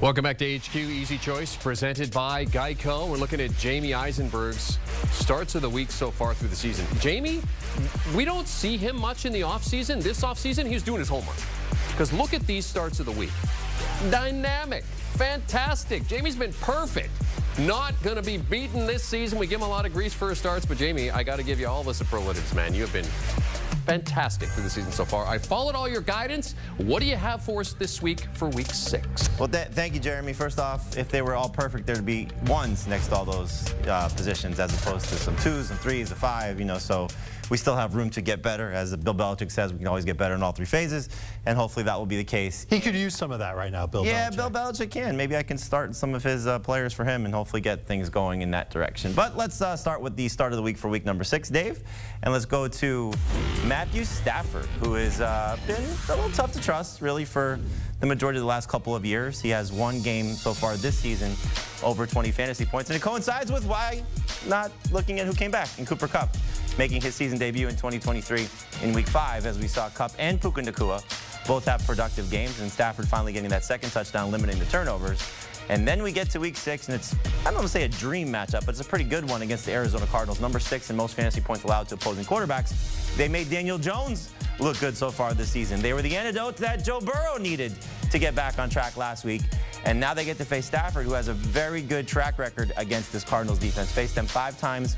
Welcome back to HQ Easy Choice, presented by Geico. We're looking at Jamie Eisenberg's starts of the week so far through the season. Jamie, we don't see him much in the offseason. This offseason, he's doing his homework. Because look at these starts of the week. Dynamic, fantastic. Jamie's been perfect. Not going to be beaten this season. We give him a lot of grease for his starts, but Jamie, I got to give you all the superlatives, man. You have been fantastic through the season so far. I followed all your guidance. What do you have for us this week for week 6? Well, thank you, Jeremy. First off, if they were all perfect, there'd be 1s next to all those positions as opposed to some 2s and 3s and 5, you know, so we still have room to get better. As Bill Belichick says, we can always get better in all 3 phases, and hopefully that will be the case. He could use some of that right now, Bill Belichick. Yeah, Bill Belichick can. Maybe I can start some of his players for him and hopefully get things going in that direction. But let's start with the start of the week for week number 6, Dave. And let's go to Matthew Stafford, who has been a little tough to trust, really, for the majority of the last couple of years. He has 1 game so far this season over 20 fantasy points, and it coincides with why not looking at who came back in Cooper Kupp, making his season debut in 2023 in week 5, as we saw Kupp and Puka Nacua both have productive games, and Stafford finally getting that 2nd touchdown, limiting the turnovers. And then we get to week 6, and it's, I don't want to say a dream matchup, but it's a pretty good one against the Arizona Cardinals. Number 6 in most fantasy points allowed to opposing quarterbacks. They made Daniel Jones look good so far this season. They were the antidote that Joe Burrow needed to get back on track last week. And now they get to face Stafford, who has a very good track record against this Cardinals defense. Faced them 5 times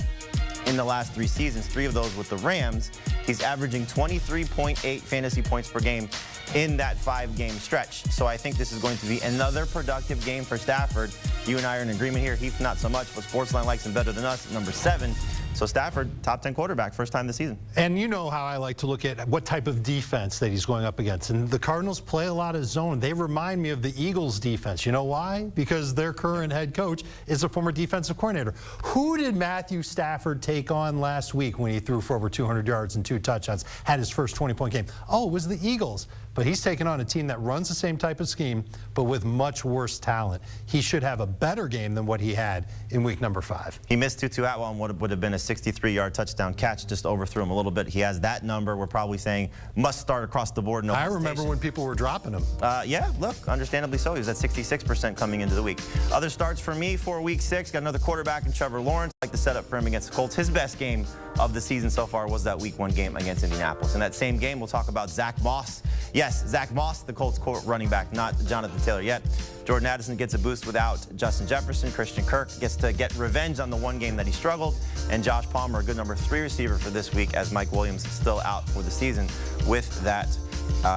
in the last 3 seasons, 3 of those with the Rams. He's averaging 23.8 fantasy points per game in that 5-game stretch. So I think this is going to be another productive game for Stafford. You and I are in agreement here. Heath, not so much, but Sportsline likes him better than us at number 7. So Stafford, top 10 quarterback, first time this season. And you know how I like to look at what type of defense that he's going up against. And the Cardinals play a lot of zone. They remind me of the Eagles defense. You know why? Because their current head coach is a former defensive coordinator. Who did Matthew Stafford take on last week when he threw for over 200 yards and 2 touchdowns, had his first 20-point game? Oh, it was the Eagles. But he's taken on a team that runs the same type of scheme, but with much worse talent. He should have a better game than what he had in week number 5. He missed Tutu Atwell on what would have been a 63-yard touchdown catch, just overthrew him a little bit. He has that number. We're probably saying must start across the board. No I remember when people were dropping him. Yeah, look, understandably so. He was at 66% coming into the week. Other starts for me for week 6. Got another quarterback in Trevor Lawrence. I like the setup for him against the Colts. His best game of the season so far was that week 1 game against Indianapolis. In that same game, we'll talk about Zach Moss. Yes, Zach Moss, the Colts running back, not Jonathan Taylor yet. Jordan Addison gets a boost without Justin Jefferson. Christian Kirk gets to get revenge on the 1 game that he struggled. And Josh Palmer, a good number 3 receiver for this week, as Mike Williams is still out for the season with that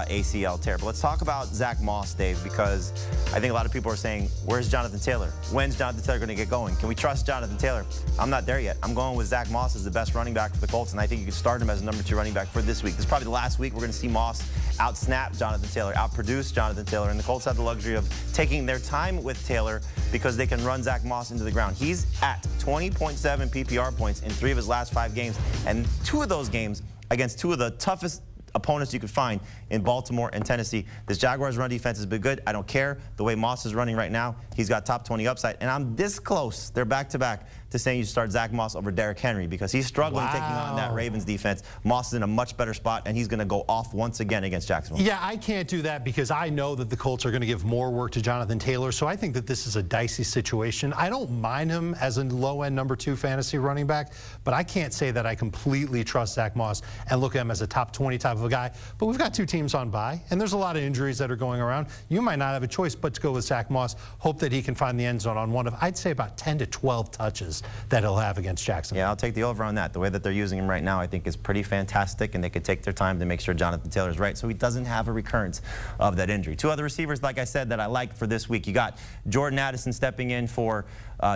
ACL tear. But let's talk about Zach Moss, Dave, because I think a lot of people are saying, where's Jonathan Taylor? When's Jonathan Taylor going to get going? Can we trust Jonathan Taylor? I'm not there yet. I'm going with Zach Moss as the best running back for the Colts, and I think you can start him as a number 2 running back for this week. This is probably the last week we're going to see Moss out-snap Jonathan Taylor, out-produce Jonathan Taylor, and the Colts have the luxury of taking their time with Taylor because they can run Zach Moss into the ground. He's at 20.7 PPR points in 3 of his last 5 games, and 2 of those games against 2 of the toughest opponents you could find in Baltimore and Tennessee. This Jaguars run defense has been good. I don't care. The way Moss is running right now, he's got top 20 upside. And I'm this close, they're back-to-back, to saying you start Zach Moss over Derrick Henry because he's struggling taking on that Ravens defense. Moss is in a much better spot, and he's going to go off once again against Jacksonville. Yeah, I can't do that because I know that the Colts are going to give more work to Jonathan Taylor, so I think that this is a dicey situation. I don't mind him as a low-end number 2 fantasy running back, but I can't say that I completely trust Zach Moss and look at him as a top 20 type of a guy. But we've got 2 teams on bye, and there's a lot of injuries that are going around. You might not have a choice but to go with Zach Moss, hope that he can find the end zone on one of, I'd say, about 10 to 12 touches that he'll have against Jacksonville. Yeah, I'll take the over on that. The way that they're using him right now, I think, is pretty fantastic, and they could take their time to make sure Jonathan Taylor's right so he doesn't have a recurrence of that injury. 2 other receivers, like I said, that I like for this week. You got Jordan Addison stepping in for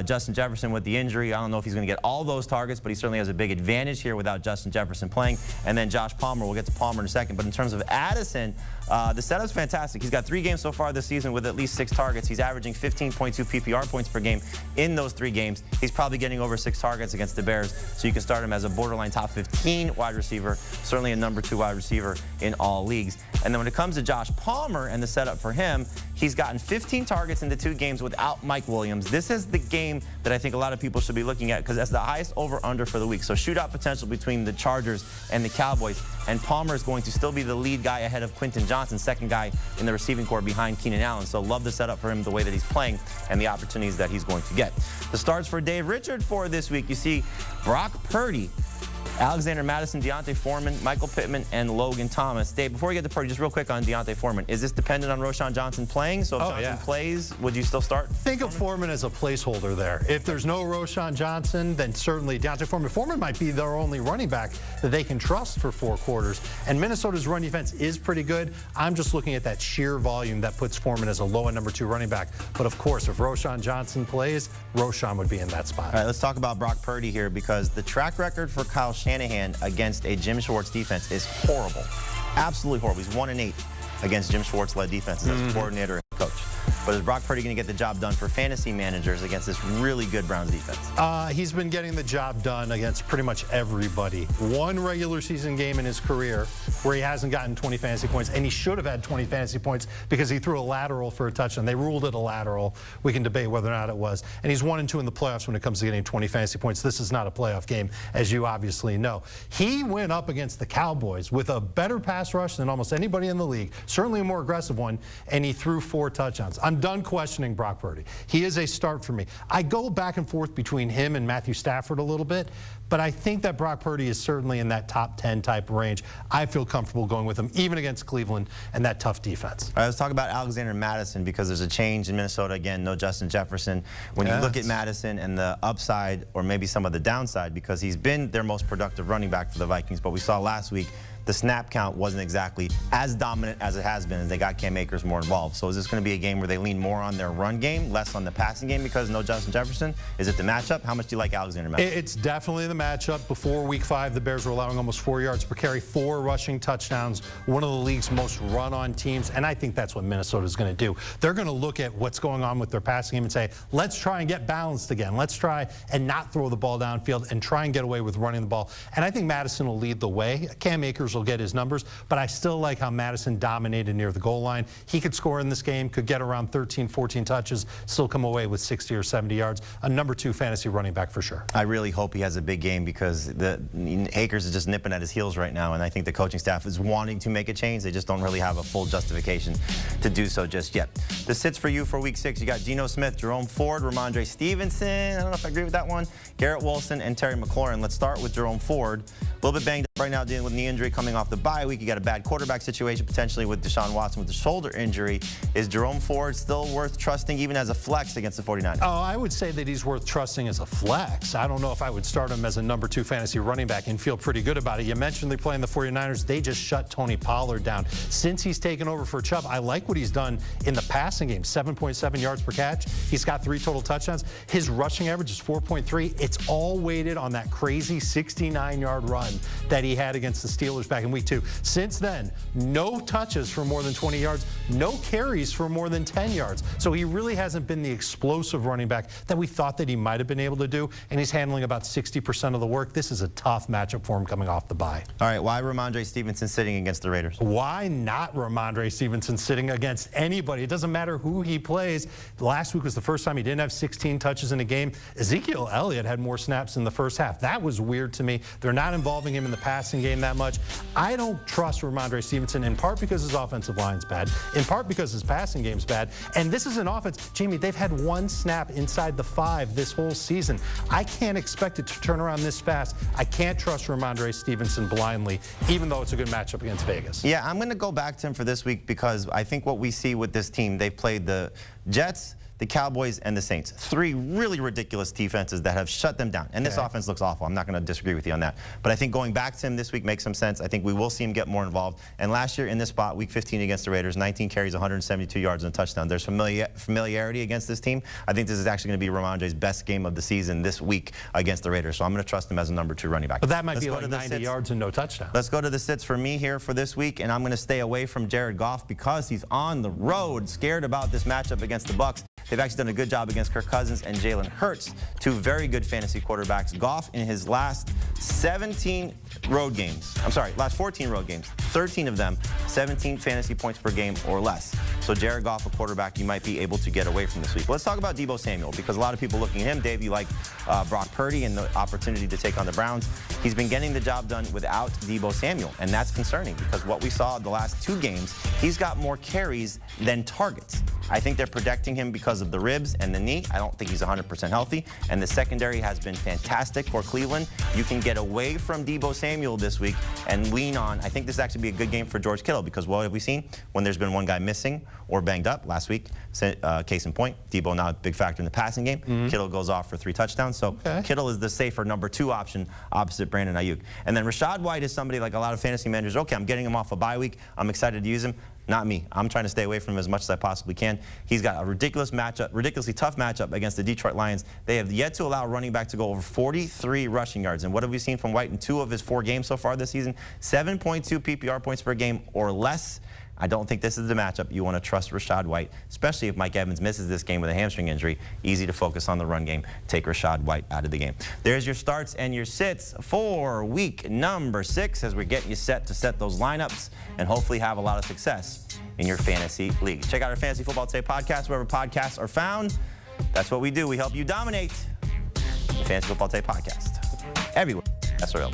Justin Jefferson with the injury. I don't know if he's going to get all those targets, but he certainly has a big advantage here without Justin Jefferson playing. And then Josh Palmer, we'll get to Palmer in a second. But in terms of Addison, the setup's fantastic. He's got 3 games so far this season with at least 6 targets. He's averaging 15.2 PPR points per game in those 3 games. He's probably getting over 6 targets against the Bears, so you can start him as a borderline top 15 wide receiver, certainly a number 2 wide receiver in all leagues. And then when it comes to Josh Palmer and the setup for him, he's gotten 15 targets in the 2 games without Mike Williams. This is the game that I think a lot of people should be looking at because that's the highest over-under for the week. So shootout potential between the Chargers and the Cowboys. And Palmer is going to still be the lead guy ahead of Quentin Johnson, second guy in the receiving corps behind Keenan Allen. So love the setup for him, the way that he's playing and the opportunities that he's going to get. The starts for Dave Richard for this week, you see Brock Purdy, Alexander Madison, Deontay Foreman, Michael Pittman, and Logan Thomas. Dave, before we get to Purdy, just real quick on Deontay Foreman. Is this dependent on Roschon Johnson playing? So if Johnson plays, would you still start? Think of Foreman as a placeholder there. If there's no Roschon Johnson, then certainly Deontay Foreman. Foreman might be their only running back that they can trust for 4 quarters. And Minnesota's run defense is pretty good. I'm just looking at that sheer volume that puts Foreman as a low-end number 2 running back. But of course, if Roschon Johnson plays, Roschon would be in that spot. All right, let's talk about Brock Purdy here because the track record for Kyle Shanahan against a Jim Schwartz defense is horrible. Absolutely horrible. He's 1-8 against Jim Schwartz-led defenses as a coordinator and coach. But is Brock Purdy going to get the job done for fantasy managers against this really good Browns defense? He's been getting the job done against pretty much everybody. 1 regular season game in his career where he hasn't gotten 20 fantasy points, and he should have had 20 fantasy points because he threw a lateral for a touchdown. They ruled it a lateral. We can debate whether or not it was. And he's 1-2 in the playoffs when it comes to getting 20 fantasy points. This is not a playoff game, as you obviously know. He went up against the Cowboys with a better pass rush than almost anybody in the league, certainly a more aggressive one, and he threw 4 touchdowns. I'm done questioning Brock Purdy. He is a start for me. I go back and forth between him and Matthew Stafford a little bit, but I think that Brock Purdy is certainly in that top 10 type range. I feel comfortable going with him, even against Cleveland and that tough defense. All right, let's talk about Alexander Madison because there's a change in Minnesota. Again, no Justin Jefferson. When you look at Madison and the upside or maybe some of the downside, because he's been their most productive running back for the Vikings, but we saw last week the snap count wasn't exactly as dominant as it has been, and they got Cam Akers more involved. So is this going to be a game where they lean more on their run game, less on the passing game because no Justin Jefferson? Is it the matchup? How much do you like Alexander Madison? It's definitely the matchup. Before week 5, the Bears were allowing almost 4 yards per carry, 4 rushing touchdowns, one of the league's most run-on teams, and I think that's what Minnesota's going to do. They're going to look at what's going on with their passing game and say, let's try and get balanced again. Let's try and not throw the ball downfield and try and get away with running the ball. And I think Madison will lead the way. Cam Akers will get his numbers, but I still like how Madison dominated near the goal line. He could score in this game, could get around 13, 14 touches, still come away with 60 or 70 yards. A number 2 fantasy running back for sure. I really hope he has a big game because Akers is just nipping at his heels right now, and I think the coaching staff is wanting to make a change. They just don't really have a full justification to do so just yet. The sits for you for week 6, you got Geno Smith, Jerome Ford, Ramondre Stevenson. I don't know if I agree with that one. Garrett Wilson and Terry McLaurin. Let's start with Jerome Ford. A little bit banged up right now, dealing with knee injury coming off the bye week. You got a bad quarterback situation potentially with Deshaun Watson with the shoulder injury. Is Jerome Ford still worth trusting even as a flex against the 49ers? Oh, I would say that he's worth trusting as a flex. I don't know if I would start him as a number 2 fantasy running back and feel pretty good about it. You mentioned they're playing the 49ers. They just shut Tony Pollard down. Since he's taken over for Chubb, I like what he's done in the passing game. 7.7 yards per catch. He's got 3 total touchdowns. His rushing average is 4.3. It's all weighted on that crazy 69-yard run that he had against the Steelers back in week 2. Since then, no touches for more than 20 yards, no carries for more than 10 yards. So he really hasn't been the explosive running back that we thought that he might have been able to do, and he's handling about 60% of the work. This is a tough matchup for him coming off the bye. All right, why Ramondre Stevenson sitting against the Raiders? Why not Ramondre Stevenson sitting against anybody? It doesn't matter who he plays. Last week was the first time he didn't have 16 touches in a game. Ezekiel Elliott had more snaps in the first half. That was weird to me. They're not involving him in the passing game that much. I don't trust Ramondre Stevenson, in part because his offensive line's bad, in part because his passing game's bad. And this is an offense, Jamie, they've had 1 snap inside the 5 this whole season. I can't expect it to turn around this fast. I can't trust Ramondre Stevenson blindly, even though it's a good matchup against Vegas. Yeah, I'm going to go back to him for this week because I think what we see with this team, they've played the Jets, the Cowboys, and the Saints. 3 really ridiculous defenses that have shut them down. And this offense looks awful. I'm not going to disagree with you on that. But I think going back to him this week makes some sense. I think we will see him get more involved. And last year in this spot, week 15 against the Raiders, 19 carries, 172 yards and a touchdown. There's familiarity against this team. I think this is actually going to be Ramondre's best game of the season this week against the Raiders. So I'm going to trust him as a number 2 running back. But that might be like 90 yards and no touchdown. Let's go to the sits for me here for this week. And I'm going to stay away from Jared Goff because he's on the road, scared about this matchup against the Bucs. They've actually done a good job against Kirk Cousins and Jalen Hurts, two very good fantasy quarterbacks. Goff in his last 14 road games, 13 of them, 17 fantasy points per game or less. So Jared Goff, a quarterback you might be able to get away from this week. Let's talk about Deebo Samuel, because a lot of people looking at him. Dave, you like Brock Purdy and the opportunity to take on the Browns. He's been getting the job done without Deebo Samuel, and that's concerning because what we saw the last 2 games, he's got more carries than targets. I think they're protecting him because of the ribs and the knee. I don't think he's 100% healthy, and the secondary has been fantastic for Cleveland. You can get away from Deebo Samuel this week and lean on, I think this actually be a good game for George Kittle, because what have we seen when there's been one guy missing or banged up? Last week, case in point, Deebo not a big factor in the passing game. Kittle goes off for 3 touchdowns, so Kittle is the safer number 2 option opposite Brandon Ayuk. And then Rachaad White is somebody like a lot of fantasy managers, okay, I'm getting him off a bye week, I'm excited to use him. Not me. I'm trying to stay away from him as much as I possibly can. He's got a ridiculously tough matchup against the Detroit Lions. They have yet to allow a running back to go over 43 rushing yards. And what have we seen from White in 2 of his 4 games so far this season? 7.2 PPR points per game or less. I don't think this is the matchup you want to trust Rachaad White, especially if Mike Evans misses this game with a hamstring injury. Easy to focus on the run game. Take Rachaad White out of the game. There's your starts and your sits for week number 6 as we're getting you set to set those lineups and hopefully have a lot of success in your fantasy leagues. Check out our Fantasy Football Today podcast wherever podcasts are found. That's what we do. We help you dominate the Fantasy Football Today podcast. Everywhere. That's real.